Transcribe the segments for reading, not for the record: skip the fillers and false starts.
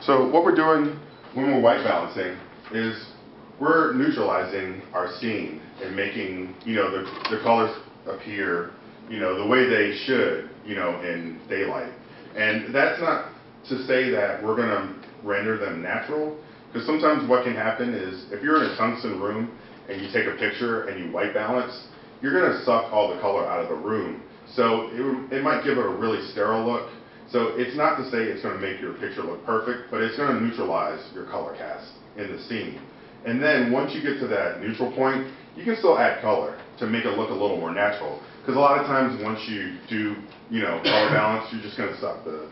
So what we're doing when we're white balancing is we're neutralizing our scene and making, the colors appear, the way they should, in daylight. And that's not to say that we're going to render them natural, because sometimes what can happen is if you're in a tungsten room and you take a picture and you white balance, you're going to suck all the color out of the room. So it might give it a really sterile look. So it's not to say it's going to make your picture look perfect, but it's going to neutralize your color cast in the scene. And then once you get to that neutral point, you can still add color to make it look a little more natural. Because a lot of times once you do, color balance, you're just going to suck the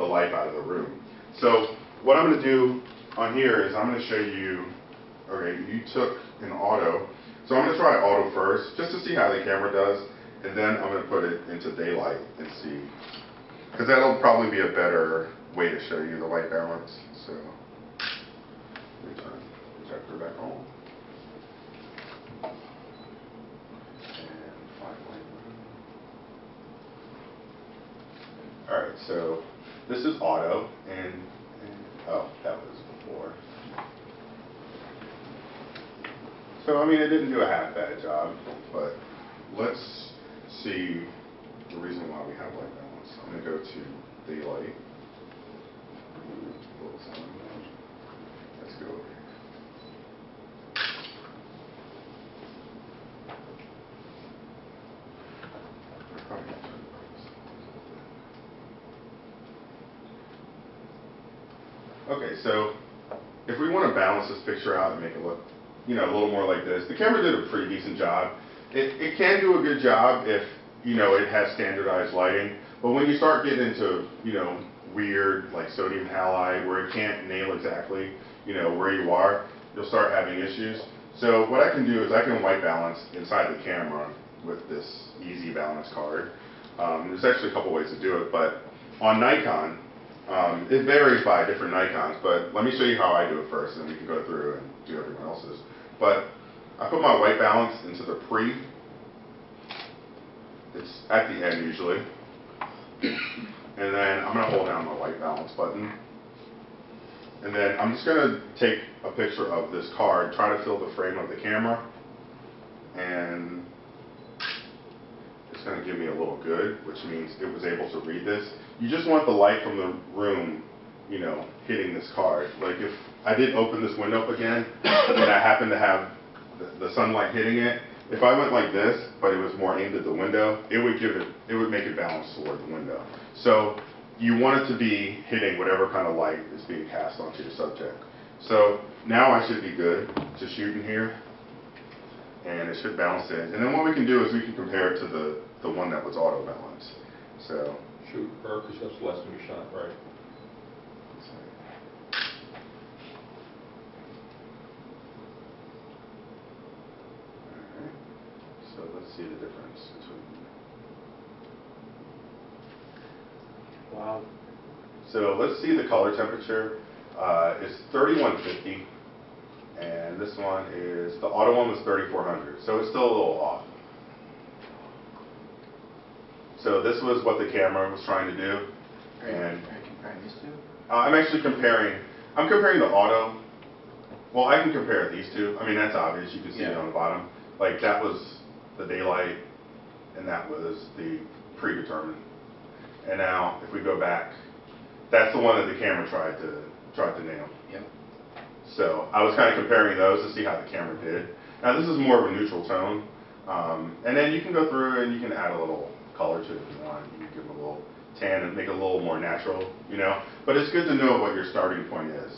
life out of the room. So what I'm going to do on here is I'm going to show you, okay, you took an auto. So I'm going to try auto first, just to see how the camera does. And then I'm going to put it into daylight and see. Because that'll probably be a better way to show you the white balance. So, let me turn the projector back on. And find white. Alright, so this is auto, and oh, that was before. So, I mean, it didn't do a half bad job, but let's see the reason why we have white balance. I'm going to go to daylight. Let's go over here. Okay, so if we want to balance this picture out and make it look, a little more like this, the camera did a pretty decent job. It can do a good job if, it has standardized lighting. But when you start getting into, weird, like sodium halide, where it can't nail exactly, where you are, you'll start having issues. So what I can do is I can white balance inside the camera with this easy balance card. There's actually a couple ways to do it, but on Nikon, it varies by different Nikons, but let me show you how I do it first, and then we can go through and do everyone else's. But I put my white balance into the pre. It's at the end usually. And then I'm going to hold down my white balance button. And then I'm just going to take a picture of this card, try to fill the frame of the camera. And it's going to give me a little good, which means it was able to read this. You just want the light from the room, hitting this card. Like if I did open this window up again, and I happen to have the sunlight hitting it, if I went like this, but it was more aimed at the window, it would make it balance toward the window. So you want it to be hitting whatever kind of light is being cast onto your subject. So now I should be good to shoot in here, and it should balance in. And then what we can do is we can compare it to the one that was auto balance. So shoot her, because that's the last time you shot, right? So let's see the difference between. Wow. So let's see the color temperature. It's 3150, and this one is, the auto one was 3400, so it's still a little off. So this was what the camera was trying to do. Are you comparing these two? I'm comparing the auto. Well, I can compare these two. I mean, that's obvious. You can see it on the bottom. Like that was the daylight, and that was the predetermined. And now, if we go back, that's the one that the camera tried to nail. Yep. So I was kind of comparing those to see how the camera did. Now this is more of a neutral tone, and then you can go through and you can add a little color to it if you want. You can give it a little tan and make it a little more natural, But it's good to know what your starting point is.